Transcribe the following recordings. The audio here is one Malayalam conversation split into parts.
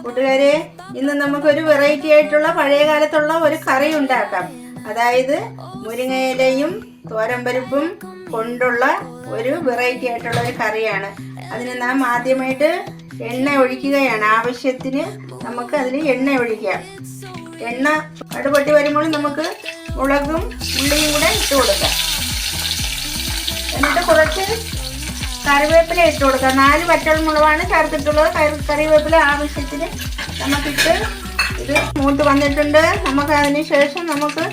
കൂട്ടുകാരെ, ഇന്ന് നമുക്കൊരു വെറൈറ്റി ആയിട്ടുള്ള പഴയ കാലത്തുള്ള ഒരു കറി ഉണ്ടാക്കാം. അതായത് മുരിങ്ങയിലയും തോരമ്പരിപ്പും കൊണ്ടുള്ള ഒരു വെറൈറ്റി ആയിട്ടുള്ള ഒരു കറിയാണ്. അതിന് നാം ആദ്യമായിട്ട് എണ്ണ ഒഴിക്കുകയാണ്. ആവശ്യത്തിന് നമുക്ക് അതിൽ എണ്ണ ഒഴിക്കാം. എണ്ണ കടുപൊട്ടി വരുമ്പോൾ നമുക്ക് മുളകും ഉള്ളിയും കൂടെ ഇട്ട് കൊടുക്കാം. എന്നിട്ട് കുറച്ച് കറിവേപ്പില ഇട്ട് കൊടുക്കാം. 4 വറ്റൽമുളകാണ് ചേർത്തിട്ടുള്ളത്. കറിവേപ്പില ആവശ്യത്തിന് നമുക്കിട്ട് ഇത് മൂത്ത് വന്നിട്ടുണ്ട്. നമുക്ക് അതിന് ശേഷം നമുക്ക്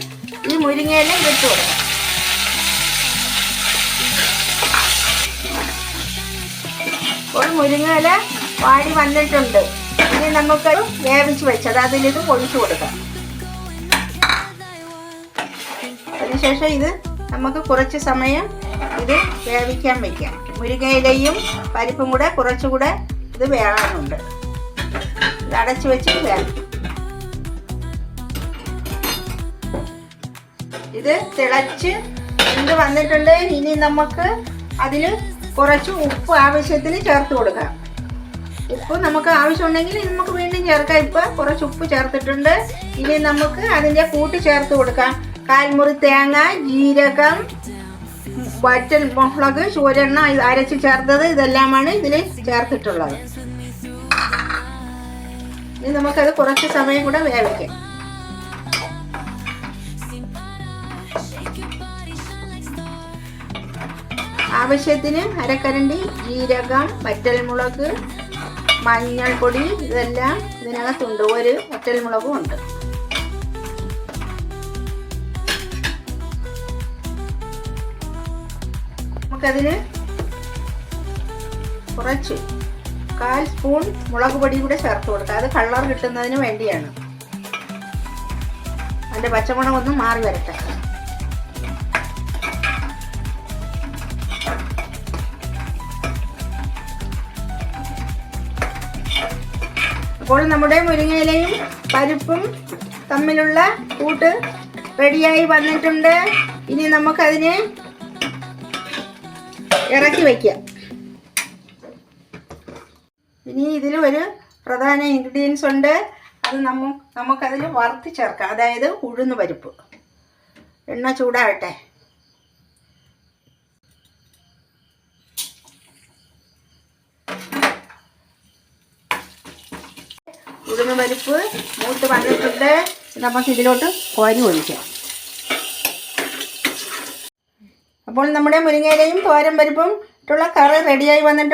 ഈ മുരിങ്ങയില ഇട്ട് കൊടുക്കാം. ഇപ്പോൾ മുരിങ്ങയില വാടി വന്നിട്ടുണ്ട്. ഇനി നമുക്ക് വേവിച്ച് വെച്ചത് അതിലിത് ഒഴിച്ചു കൊടുക്കാം. അതിനുശേഷം ഇത് നമുക്ക് കുറച്ച് സമയം ഇത് വേവിക്കാൻ വയ്ക്കാം. മുരിങ്ങയിലയും പരിപ്പും കൂടെ കുറച്ചുകൂടെ ഇത് വേകാനുണ്ട്. ഇത് അടച്ചു വെച്ച് വേവിക്കും. ഇത് തിളച്ച് വെന്ത് വന്നിട്ടുണ്ട്. ഇനി നമുക്ക് അതിൽ കുറച്ച് ഉപ്പ് ആവശ്യത്തിന് ചേർത്ത് കൊടുക്കാം. ഉപ്പ് നമുക്ക് ആവശ്യമുണ്ടെങ്കിൽ നമുക്ക് വീണ്ടും ചേർക്കാം. ഇപ്പം കുറച്ച് ഉപ്പ് ചേർത്തിട്ടുണ്ട്. ഇനി നമുക്ക് അതിൻ്റെ കൂട്ട് ചേർത്ത് കൊടുക്കാം. 1/4 മുറി തേങ്ങ, ജീരകം, വറ്റൽ മുളക്, ചൂരെണ്ണ അരച്ച് ചേർത്തത്, ഇതെല്ലാമാണ് ഇതിൽ ചേർത്തിട്ടുള്ളത്. ഇനി നമുക്കത് കുറച്ച് സമയം കൂടെ വേവിക്കാം. ആവശ്യത്തിന് അരക്കരണ്ടി ജീരകം, വറ്റൽമുളക്, മഞ്ഞൾപ്പൊടി, ഇതെല്ലാം ഇതിനകത്തുണ്ട്. ഒരു വറ്റൽമുളകും ഉണ്ട്. നമുക്കതിന് കുറച്ച് 1/4 സ്പൂൺ മുളക് പൊടി കൂടെ ചേർത്ത് കൊടുക്കാം. അത് കളർ കിട്ടുന്നതിന് വേണ്ടിയാണ്. അതിൻ്റെ പച്ചമുളക് ഒന്ന് മാറി വരട്ടെ. അപ്പോൾ നമ്മുടെ മുരിങ്ങയിലയും പരിപ്പും തമ്മിലുള്ള കൂട്ട് റെഡിയായി വന്നിട്ടുണ്ട്. ഇനി നമുക്കതിനെ ഇറക്കി വയ്ക്കാം. ഇനി ഇതിൽ ഒരു പ്രധാന ഇൻഗ്രീഡിയൻസ് ഉണ്ട്. അത് നമുക്കതിൽ വറുത്ത് ചേർക്കാം. അതായത് ഉഴുന്ന് പരിപ്പ്. എണ്ണ ചൂടാകട്ടെ. ഉഴുന്ന് പരിപ്പ് മൂത്ത് വന്നിട്ടുണ്ട്. നമുക്ക് ഇതിലോട്ട് കോരി ഒഴിക്കാം. അപ്പോൾ നമ്മുടെ മുരിങ്ങയിലയും തോരൻ പരിപ്പും ഇട്ടുള്ള കറി റെഡിയായി വന്നിട്ടുണ്ട്.